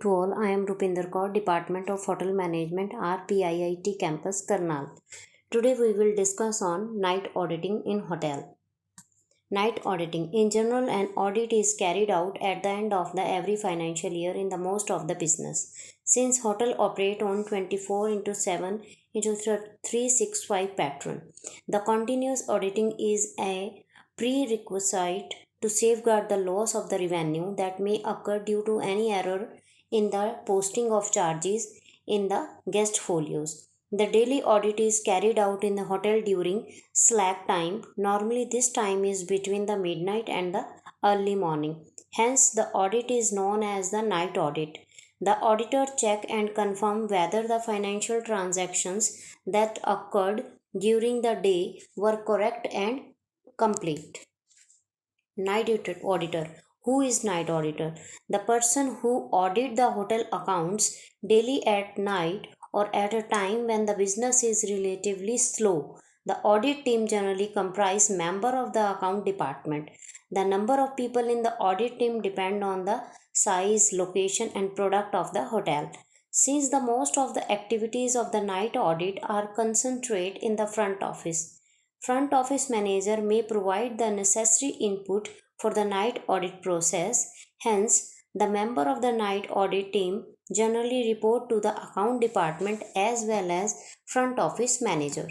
to all. I am Rupinder Kaur, Department of Hotel Management, RPIIT Campus, Karnal. Today we will discuss on night auditing in hotel. Night auditing. In general, an audit is carried out at the end of the every financial year in the most of the business. Since hotel operate on 24 into 7 into 365 pattern, the continuous auditing is a prerequisite to safeguard the loss of the revenue that may occur due to any error in the posting of charges in the guest folios. The daily audit is carried out in the hotel during slack time. Normally, this time is between the midnight and the early morning. Hence, the audit is known as the night audit. The auditor check and confirm whether the financial transactions that occurred during the day were correct and complete. Night auditor. Who is night auditor? The person who audit the hotel accounts daily at night or at a time when the business is relatively slow. The audit team generally comprise member of the account department. The number of people in the audit team depend on the size, location and product of the hotel. Since the most of the activities of the night audit are concentrated in the front office, front office manager may provide the necessary input for the night audit process. Hence, the member of the night audit team generally report to the account department as well as front office manager.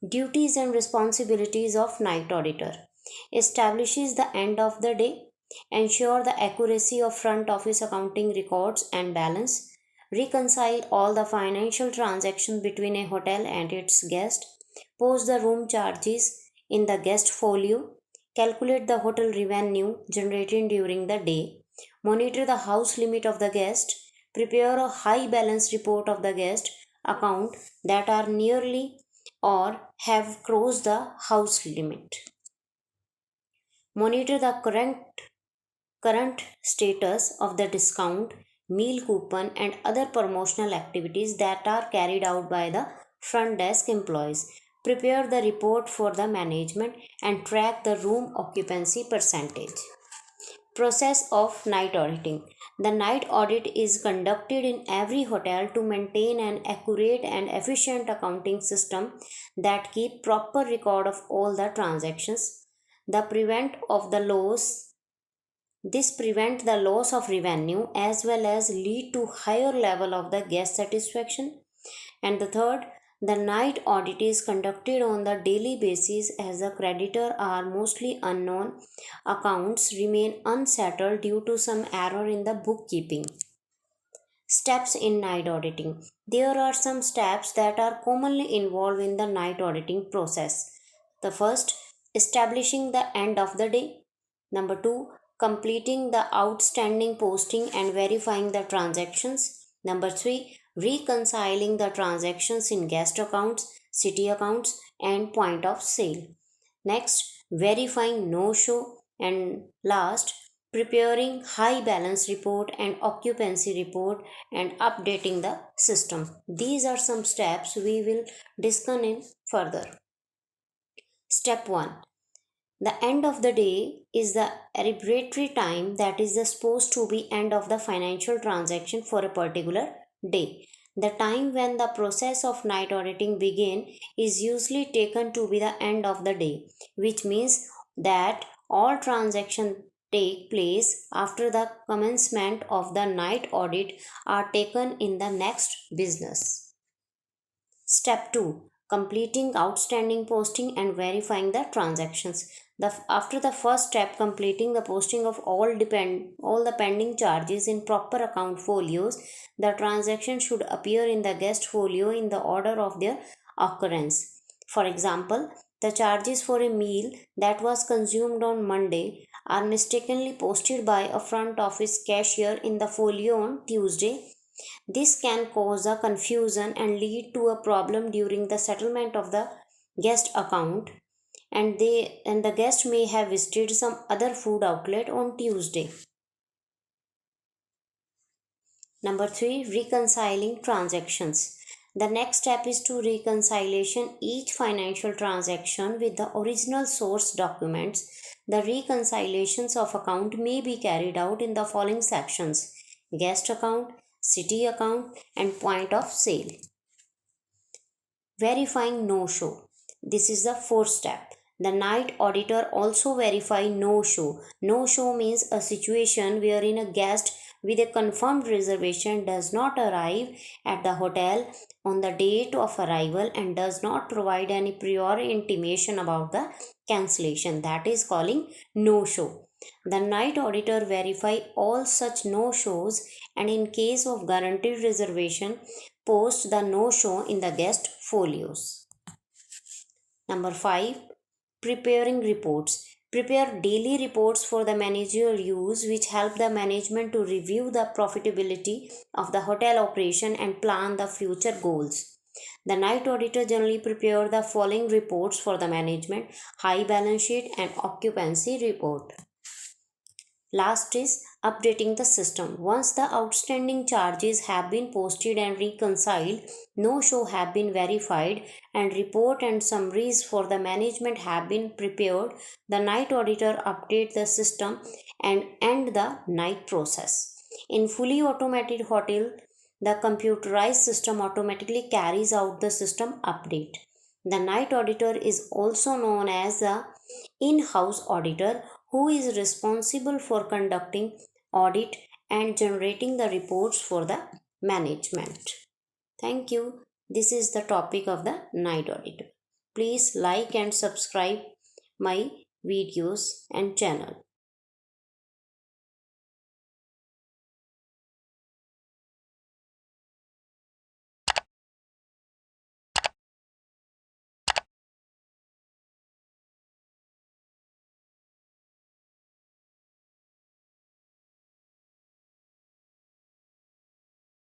Duties and responsibilities of night auditor. Establishes the end of the day. Ensure the accuracy of front office accounting records and balance. Reconcile all the financial transactions between a hotel and its guest. Post the room charges in the guest folio. Calculate the hotel revenue generated during the day. Monitor the house limit of the guest. Prepare a high balance report of the guest account that are nearly or have crossed the house limit. Monitor the current status of the discount, meal coupon and other promotional activities that are carried out by the front desk employees. Prepare the report for the management and track the room occupancy percentage. Process of night auditing. The night audit is conducted in every hotel to maintain an accurate and efficient accounting system that keep proper record of all the transactions. This prevent the loss of revenue as well as lead to higher level of the guest satisfaction. And the third, the night audit is conducted on the daily basis as the creditor are mostly unknown. Accounts remain unsettled due to some error in the bookkeeping. Steps in night auditing. There are some steps that are commonly involved in the night auditing process. The first, establishing the end of the day. Number 2, completing the outstanding posting and verifying the transactions. Number 3, reconciling the transactions in guest accounts, city accounts and point of sale. Next, verifying no show, and last, preparing high balance report and occupancy report and updating the system. These are some steps we will discuss in further. Step 1. The end of the day is the arbitrary time that is supposed to be end of the financial transaction for a particular day. The time when the process of night auditing begin is usually taken to be the end of the day, which means that all transactions take place after the commencement of the night audit are taken in the next business. Step 2. Completing outstanding posting and verifying the transactions. After the first step, completing the posting of all the pending charges in proper account folios, the transaction should appear in the guest folio in the order of their occurrence. For example, the charges for a meal that was consumed on Monday are mistakenly posted by a front office cashier in the folio on Tuesday. This can cause a confusion and lead to a problem during the settlement of the guest account, and the guest may have visited some other food outlet on Tuesday. Number 3, reconciling transactions. The next step is to reconciliation each financial transaction with the original source documents. The reconciliations of account may be carried out in the following sections. guest account, city account, and point of sale. Verifying no-show. This is the fourth step. The night auditor also verify no-show. No-show means a situation wherein a guest with a confirmed reservation does not arrive at the hotel on the date of arrival and does not provide any prior intimation about the cancellation. That is calling no-show. The night auditor verify all such no-shows and in case of guaranteed reservation, post the no-show in the guest folios. Number 5. Preparing reports. Prepare daily reports for the managerial use which help the management to review the profitability of the hotel operation and plan the future goals. The night auditor generally prepare the following reports for the management: high balance sheet and occupancy report. Last is updating the system. Once the outstanding charges have been posted and reconciled, no-show have been verified, and report and summaries for the management have been prepared, the night auditor update the system and end the night process. In fully automated hotel, the computerized system automatically carries out the system update. The night auditor is also known as the in-house auditor who is responsible for conducting audit and generating the reports for the management. Thank you. This is the topic of the night auditor. Please like and subscribe my videos and channel.